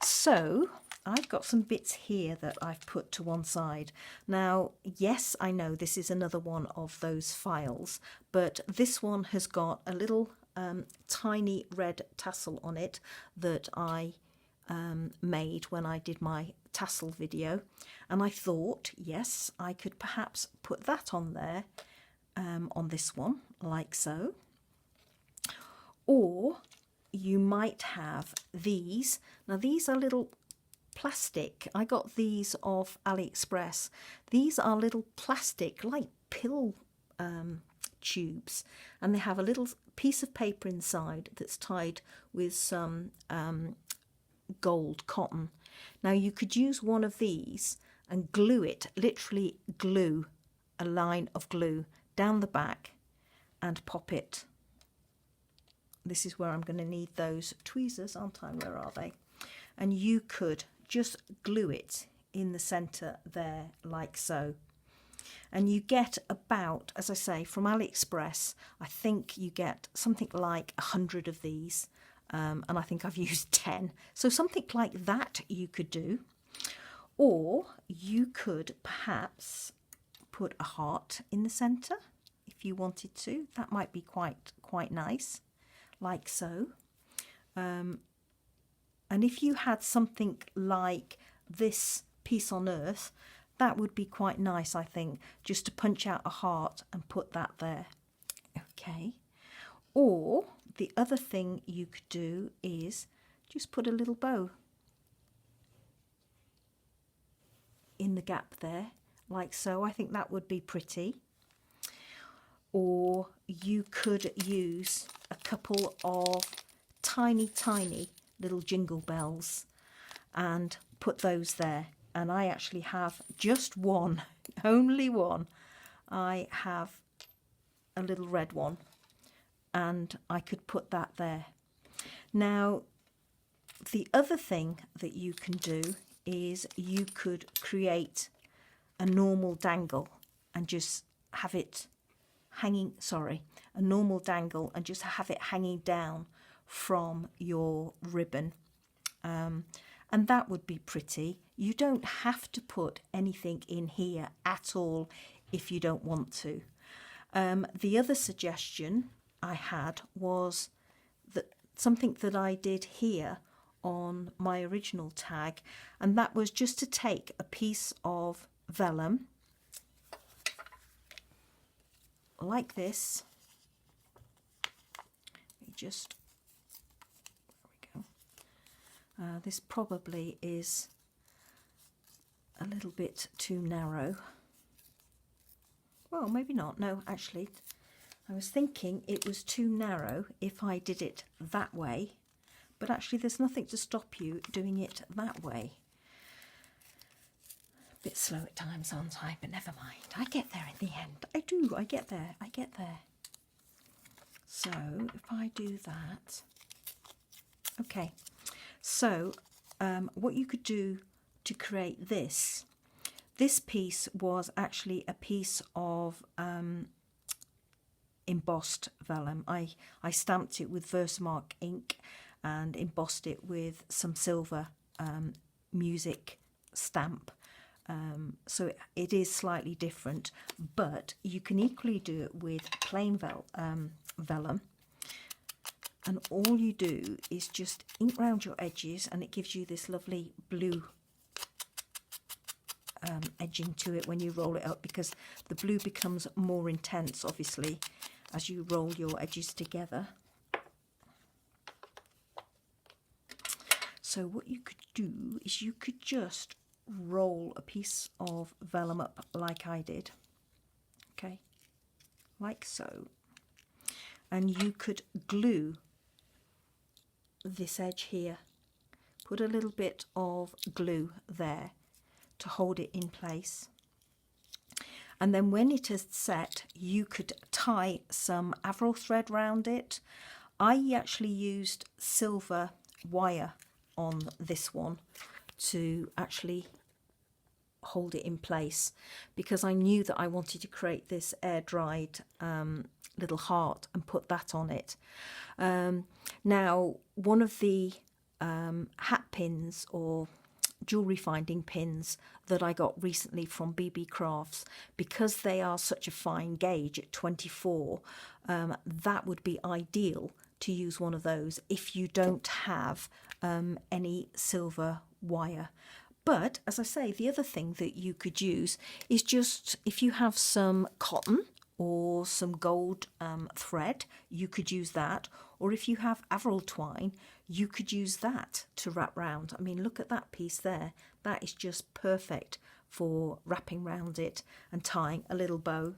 So I've got some bits here that I've put to one side. Now, yes, I know this is another one of those files, but this one has got a little tiny red tassel on it that I made when I did my tassel video, and I thought, yes, I could perhaps put that on there, on this one, like so. Or you might have these. Now these are little plastic. I got these off AliExpress. These are little plastic, like pill tubes, and they have a little piece of paper inside that's tied with some gold cotton. Now you could use one of these and glue it, literally glue a line of glue down the back and pop it. This is where I'm going to need those tweezers, aren't I? Where are they? And you could just glue it in the centre there, like so. And you get about, as I say, from AliExpress, I think you get something like 100 of these. And I think I've used 10. So something like that you could do. Or you could perhaps put a heart in the centre if you wanted to. That might be quite nice, like so. And if you had something like this piece on Earth, that would be quite nice, I think, just to punch out a heart and put that there. Okay. Or the other thing you could do is just put a little bow in the gap there, like so. I think that would be pretty. Or you could use a couple of tiny little jingle bells and put those there. And I actually have just one, only one. I have a little red one, and I could put that there. Now, the other thing that you can do is you could create a normal dangle and just have it hanging, a normal dangle and just have it hanging down from your ribbon. And that would be pretty. You don't have to put anything in here at all if you don't want to. The other suggestion I had was that something that I did here on my original tag, and that was just to take a piece of vellum like this. Just, there we go. This probably is a little bit too narrow. Well, maybe not. No, actually, I was thinking it was too narrow if I did it that way, but actually there's nothing to stop you doing it that way. A bit slow at times, aren't I? But never mind. I get there in the end. I do. I get there. I get there. So if I do that, okay. So what you could do to create this piece was actually a piece of embossed vellum. I stamped it with Versamark ink and embossed it with some silver music stamp. So it is slightly different, but you can equally do it with plain vellum. And all you do is just ink round your edges, and it gives you this lovely blue edging to it when you roll it up, because the blue becomes more intense, obviously, as you roll your edges together. So what you could do is you could just roll a piece of vellum up like I did, okay, like so, and you could glue this edge here, put a little bit of glue there to hold it in place, and then when it is set you could tie some Avril thread round it. I actually used silver wire on this one to actually hold it in place, because I knew that I wanted to create this air-dried little heart and put that on it. Now, one of the hat pins or jewellery finding pins that I got recently from BB Crafts, because they are such a fine gauge at 24, that would be ideal to use one of those if you don't have any silver wire. But as I say, the other thing that you could use is just, if you have some cotton or some gold thread, you could use that. Or if you have Avril twine, you could use that to wrap round. I mean, look at that piece there. That is just perfect for wrapping round it and tying a little bow.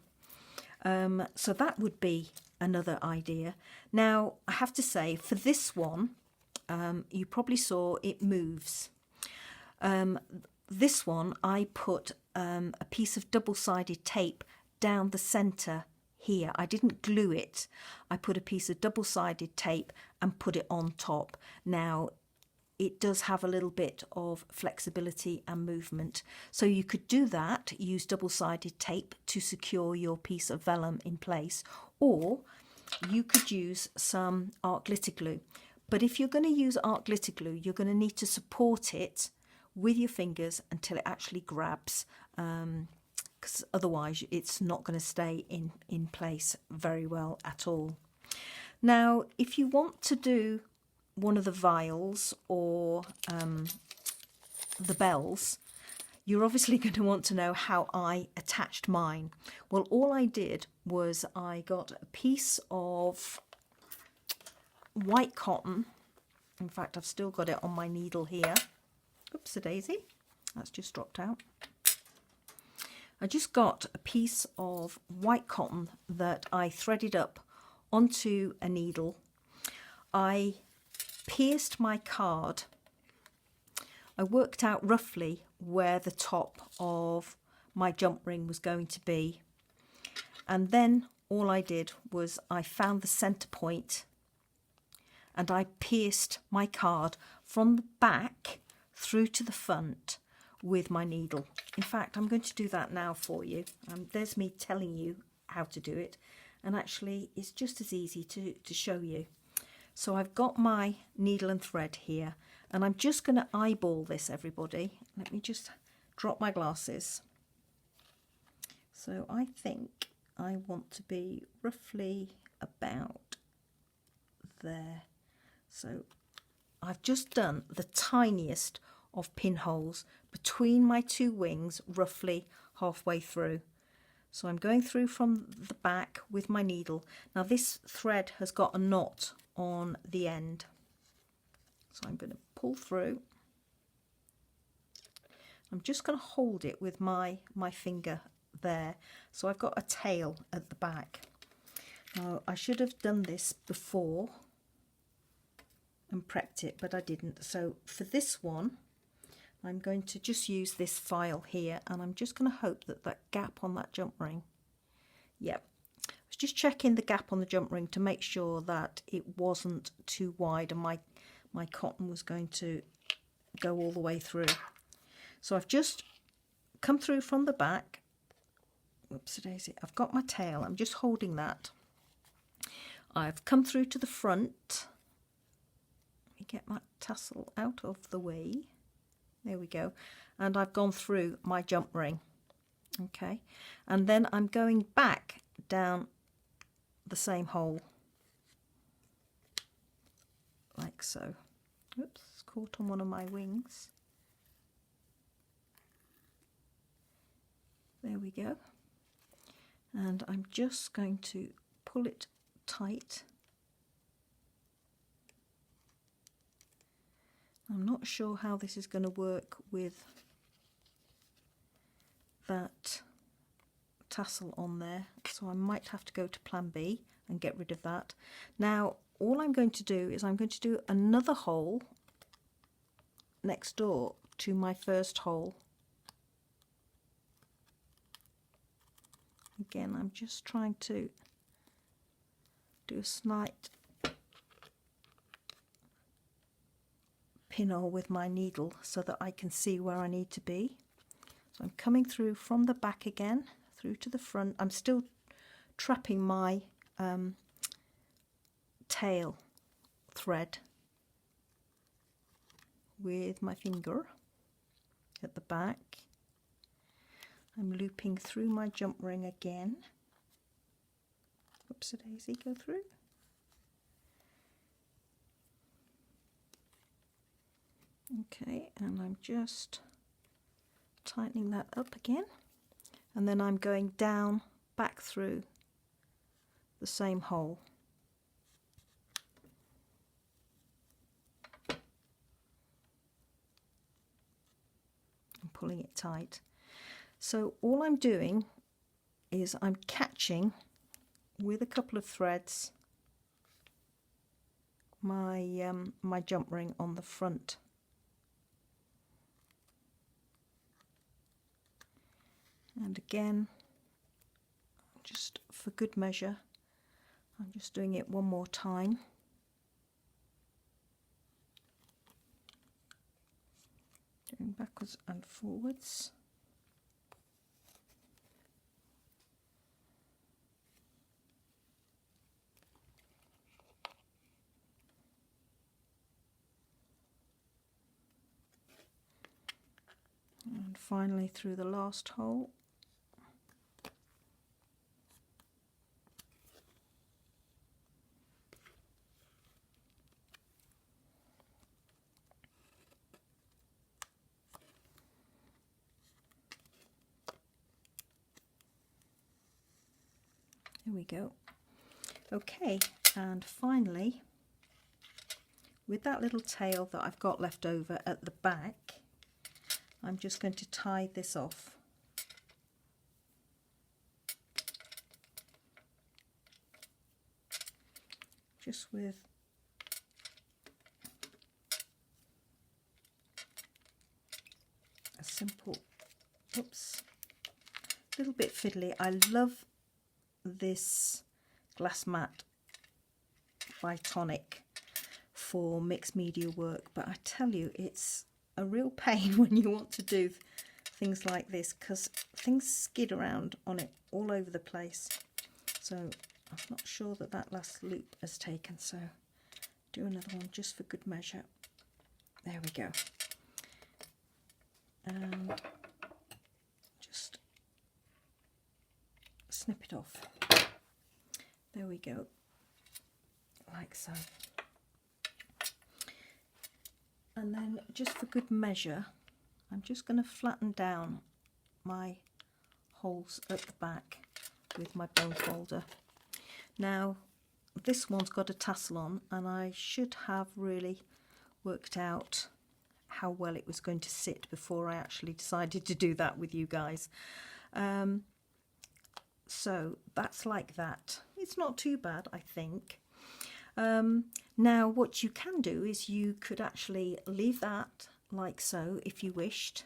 So that would be another idea. Now, I have to say, for this one, you probably saw it moves. This one, I put a piece of double-sided tape down the centre here. I didn't glue it. I put a piece of double-sided tape and put it on top. Now, it does have a little bit of flexibility and movement. So you could do that, use double-sided tape to secure your piece of vellum in place, or you could use some art glitter glue. But if you're going to use art glitter glue, you're going to need to support it with your fingers until it actually grabs, because otherwise it's not going to stay in place very well at all. Now, if you want to do one of the vials or the bells, you're obviously going to want to know how I attached mine. Well, all I did was I got a piece of white cotton. In fact, I've still got it on my needle here. Oops, a daisy. That's just dropped out. I just got a piece of white cotton that I threaded up onto a needle. I pierced my card. I worked out roughly where the top of my jump ring was going to be, and then all I did was I found the center point and I pierced my card from the back through to the front with my needle. In fact, I'm going to do that now for you. There's me telling you how to do it, and actually it's just as easy to show you. So I've got my needle and thread here, and I'm just going to eyeball this, everybody. Let me just drop my glasses. So I think I want to be roughly about there. So I've just done the tiniest of pinholes between my two wings, roughly halfway through. So I'm going through from the back with my needle. Now this thread has got a knot on the end, so I'm going to pull through. I'm just going to hold it with my finger there, so I've got a tail at the back. Now I should have done this before and prepped it, but I didn't. So for this one, I'm going to just use this file here, and I'm just going to hope that that gap on that jump ring, yep, I was just checking the gap on the jump ring to make sure that it wasn't too wide and my cotton was going to go all the way through. So I've just come through from the back. Whoops, daisy. I've got my tail, I'm just holding that. I've come through to the front. Let me get that tassel out of the way. There we go. And I've gone through my jump ring. Okay. And then I'm going back down the same hole. Like so. Oops, it's caught on one of my wings. There we go. And I'm just going to pull it tight. I'm not sure how this is going to work with that tassel on there, so I might have to go to plan B and get rid of that. Now all I'm going to do is I'm going to do another hole next door to my first hole. Again, I'm just trying to do a slight pinhole with my needle so that I can see where I need to be. So I'm coming through from the back again through to the front. I'm still trapping my tail thread with my finger at the back. I'm looping through my jump ring again. Whoops, a daisy, go through. Okay, and I'm just tightening that up again, and then I'm going down back through the same hole. I'm pulling it tight. So all I'm doing is I'm catching with a couple of threads my my jump ring on the front. And again, just for good measure, I'm just doing it one more time. Going backwards and forwards. And finally through the last hole. There we go. Okay, and finally, with that little tail that I've got left over at the back, I'm just going to tie this off. Just with a simple, oops, a little bit fiddly. I love this glass mat by Tonic for mixed media work, but I tell you, it's a real pain when you want to do things like this, because things skid around on it all over the place. So I'm not sure that that last loop has taken, so do another one just for good measure. There we go. And just snip it off. There we go, like so. And then just for good measure, I'm just going to flatten down my holes at the back with my bone folder. Now this one's got a tassel on, and I should have really worked out how well it was going to sit before I actually decided to do that with you guys. So that's like that. It's not too bad, I think. Now what you can do is you could actually leave that like so if you wished,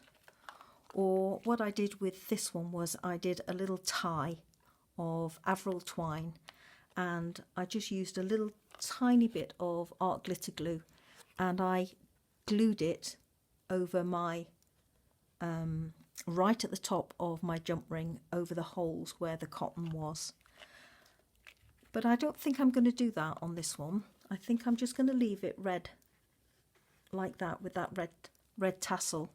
or what I did with this one was I did a little tie of Averyl twine, and I just used a little tiny bit of art glitter glue, and I glued it over my right at the top of my jump ring, over the holes where the cotton was. But I don't think I'm going to do that on this one. I think I'm just going to leave it red like that, with that red tassel.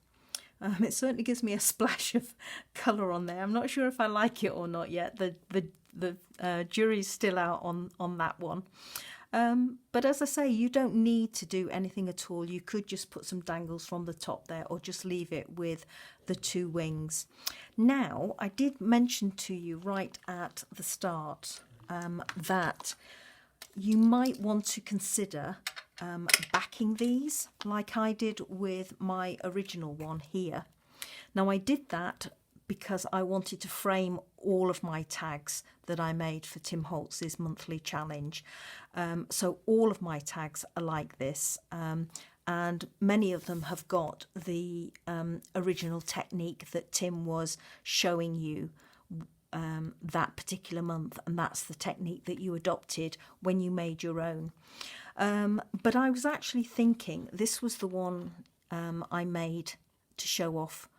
It certainly gives me a splash of colour on there. I'm not sure if I like it or not yet. The jury's still out on that one. But as I say, you don't need to do anything at all. You could just put some dangles from the top there, or just leave it with the two wings. Now, I did mention to you right at the start that you might want to consider backing these like I did with my original one here. Now I did that because I wanted to frame all of my tags that I made for Tim Holtz's monthly challenge. So all of my tags are like this, and many of them have got the original technique that Tim was showing you that particular month, and that's the technique that you adopted when you made your own. But I was actually thinking this was the one I made to show off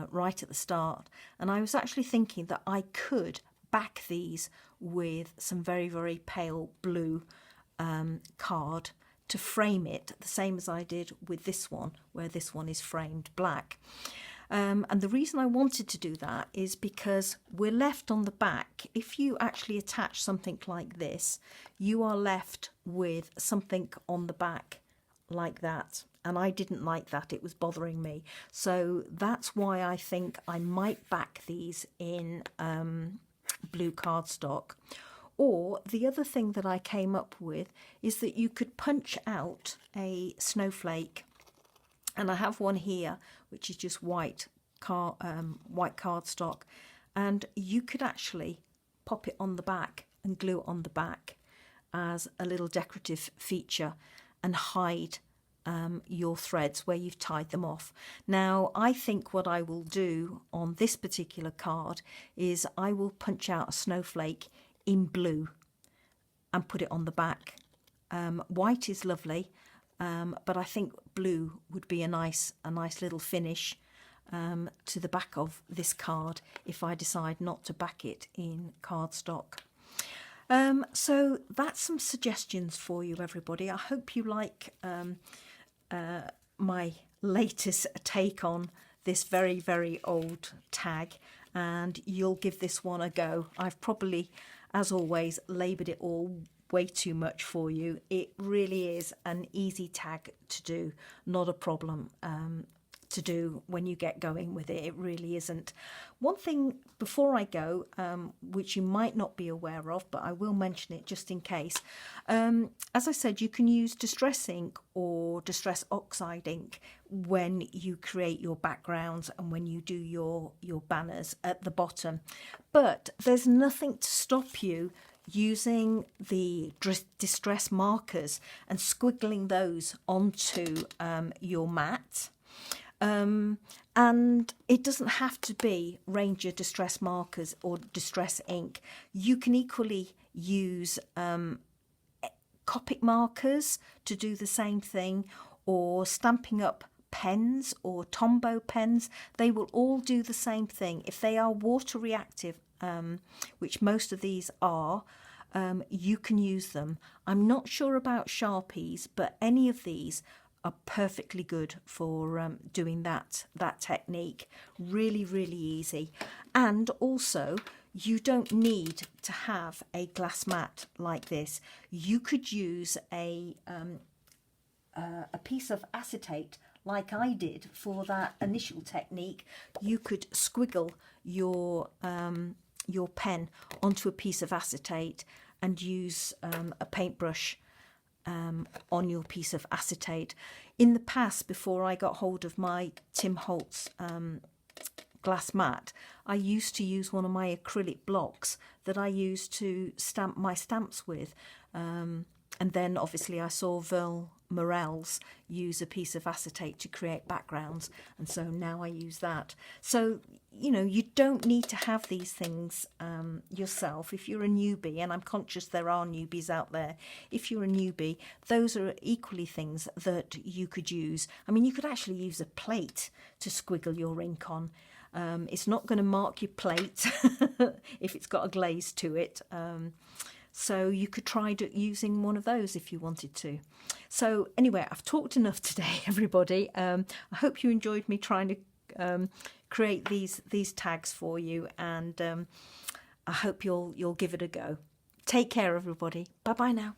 right at the start, and I was actually thinking that I could back these with some very, very pale blue card to frame it, the same as I did with this one, where this one is framed black. And the reason I wanted to do that is because we're left on the back, if you actually attach something like this, you are left with something on the back like that. And I didn't like that, it was bothering me. So that's why I think I might back these in blue cardstock. Or the other thing that I came up with is that you could punch out a snowflake. And I have one here, which is just white cardstock, and you could actually pop it on the back and glue it on the back as a little decorative feature, and hide your threads where you've tied them off. Now, I think what I will do on this particular card is I will punch out a snowflake in blue and put it on the back. White is lovely. But I think blue would be a nice little finish to the back of this card if I decide not to back it in cardstock. So that's some suggestions for you, everybody. I hope you like my latest take on this very, very old tag, and you'll give this one a go. I've probably, as always, laboured it all way too much for you. It really is an easy tag to do, not a problem to do when you get going with it. It really isn't. One thing before I go, which you might not be aware of, but I will mention it just in case. As I said, you can use Distress ink or Distress Oxide ink when you create your backgrounds and when you do your banners at the bottom. But there's nothing to stop you using the distress markers and squiggling those onto your mat. And it doesn't have to be Ranger distress markers or distress ink. You can equally use Copic markers to do the same thing, or Stampin' Up pens or Tombow pens. They will all do the same thing. If they are water reactive, which most of these are, you can use them. I'm not sure about Sharpies, but any of these are perfectly good for doing that technique. Really, really easy. And also, you don't need to have a glass mat like this. You could use a piece of acetate like I did for that initial technique. You could squiggle your pen onto a piece of acetate and use a paintbrush on your piece of acetate. In the past, before I got hold of my Tim Holtz glass mat, I used to use one of my acrylic blocks that I used to stamp my stamps with. And then obviously I saw Veerle Morrels use a piece of acetate to create backgrounds, and so now I use that. So, you know, you don't need to have these things yourself if you're a newbie, and I'm conscious there are newbies out there. If you're a newbie, those are equally things that you could use. I mean, you could actually use a plate to squiggle your ink on. It's not going to mark your plate if it's got a glaze to it. So you could try using one of those if you wanted to. So anyway, I've talked enough today, everybody. I hope you enjoyed me trying to create these tags for you, and I hope you'll give it a go. Take care, everybody. Bye bye now.